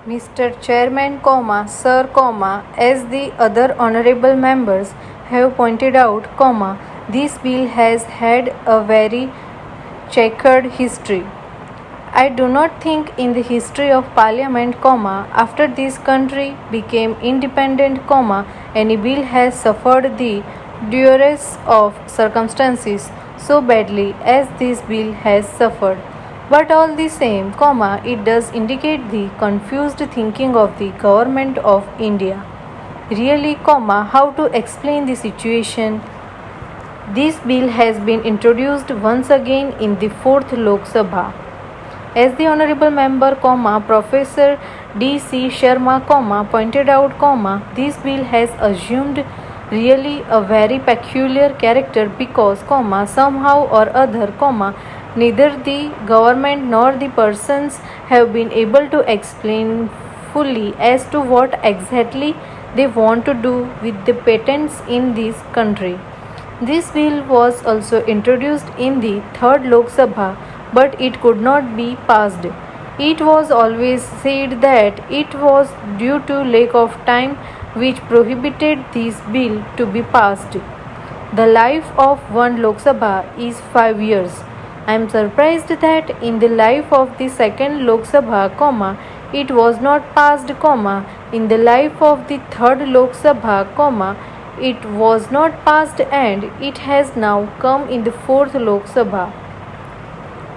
Mr. Chairman, Sir, as the other honorable members have pointed out, this bill has had a very checkered history. I do not think in the history of Parliament, after this country became independent, any bill has suffered the duress of circumstances so badly as this bill has suffered. But all the same, it does indicate the confused thinking of the government of India. Really, how to explain the situation? This bill has been introduced once again in the 4th Lok Sabha. As the Honorable Member, Professor D.C. Sharma, pointed out, this bill has assumed really a very peculiar character because, somehow or other, neither the government nor the persons have been able to explain fully as to what exactly they want to do with the patents in this country. This bill was also introduced in the 3rd Lok Sabha, but it could not be passed. It was always said that it was due to lack of time which prohibited this bill to be passed. The life of one Lok Sabha is 5 years. I am surprised that in the life of the 2nd Lok Sabha, it was not passed, in the life of the 3rd Lok Sabha, it was not passed, and it has now come in the 4th Lok Sabha.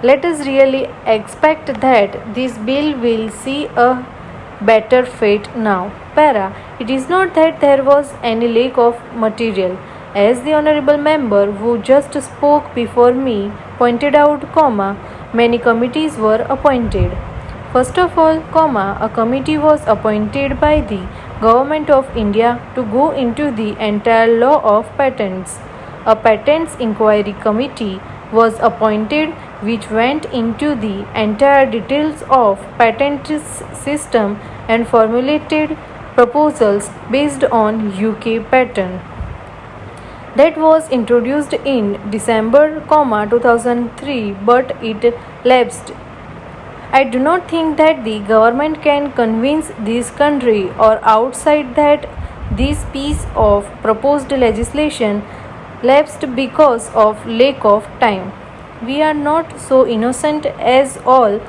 Let us really expect that this bill will see a better fate now. It is not that there was any lack of material. As the honorable member who just spoke before me pointed out, many committees were appointed. First of all, a committee was appointed by the Government of India to go into the entire law of patents. A patents inquiry committee was appointed which went into the entire details of patent system and formulated proposals based on UK patent. That was introduced in December, 2003, but it lapsed. I do not think that the government can convince this country or outside that this piece of proposed legislation lapsed because of lack of time. We are not so innocent as all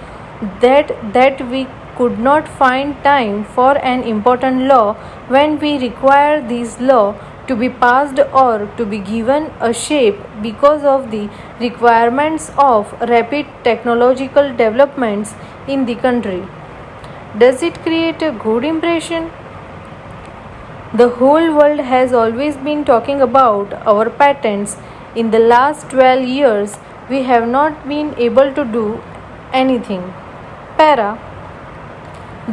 that we could not find time for an important law when we require this law to be passed or to be given a shape because of the requirements of rapid technological developments in the country. Does it create a good impression? The whole world has always been talking about our patents. In the last 12 years, we have not been able to do anything. The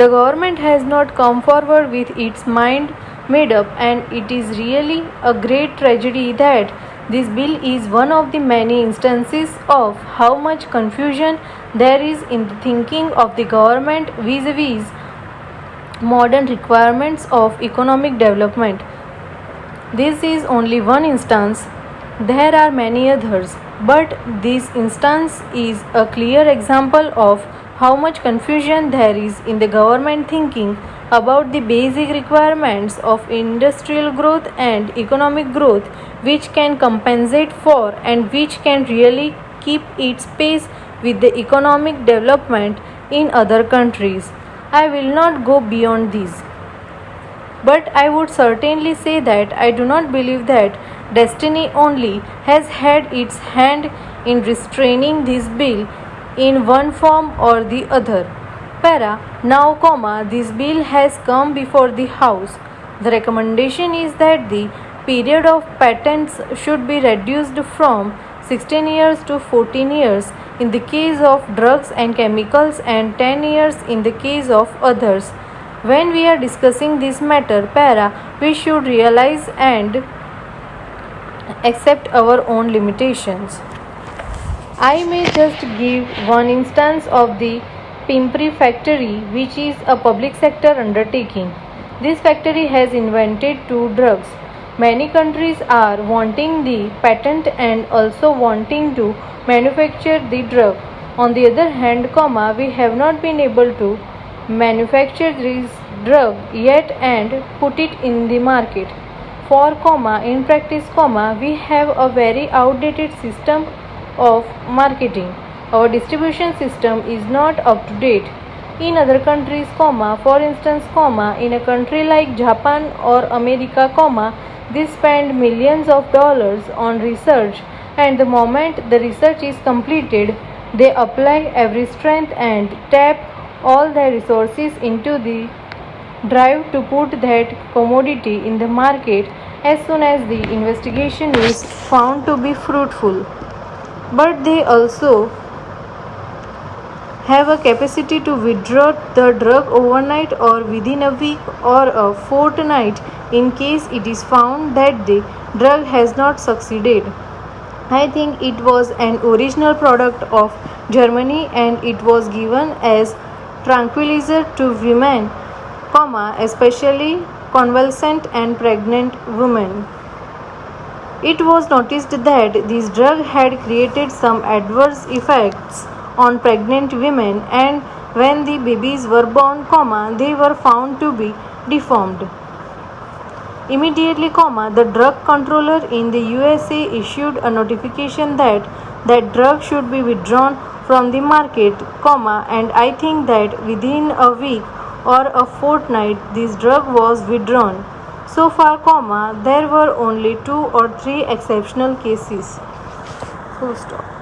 government has not come forward with its mind made up, and it is really a great tragedy that this bill is one of the many instances of how much confusion there is in the thinking of the government vis-a-vis modern requirements of economic development. This is only one instance. There are many others, but this instance is a clear example of how much confusion there is in the government thinking about the basic requirements of industrial growth and economic growth, which can compensate for and which can really keep its pace with the economic development in other countries. I will not go beyond this. But I would certainly say that I do not believe that destiny only has had its hand in restraining this bill in one form or the other. Now, this bill has come before the House. The recommendation is that the period of patents should be reduced from 16 years to 14 years in the case of drugs and chemicals and 10 years in the case of others. When we are discussing this matter, we should realize and accept our own limitations. I may just give one instance of the Pimpri factory, which is a public sector undertaking. This factory has invented 2 drugs. Many countries are wanting the patent and also wanting to manufacture the drug. On the other hand, we have not been able to manufacture this drug yet and put it in the market. For, in practice, we have a very outdated system of marketing. Our distribution system is not up to date. In other countries, for instance, in a country like Japan or America, they spend millions of dollars on research, and the moment the research is completed, they apply every strength and tap all their resources into the drive to put that commodity in the market as soon as the investigation is found to be fruitful. But they also have a capacity to withdraw the drug overnight or within a week or a fortnight in case it is found that the drug has not succeeded. I think it was an original product of Germany and it was given as tranquilizer to women, especially convalescent and pregnant women. It was noticed that this drug had created some adverse effects on pregnant women, and when the babies were born, they were found to be deformed. Immediately, the drug controller in the USA issued a notification that that drug should be withdrawn from the market, and I think that within a week or a fortnight this drug was withdrawn. So far, there were only 2 or 3 exceptional cases. Full stop.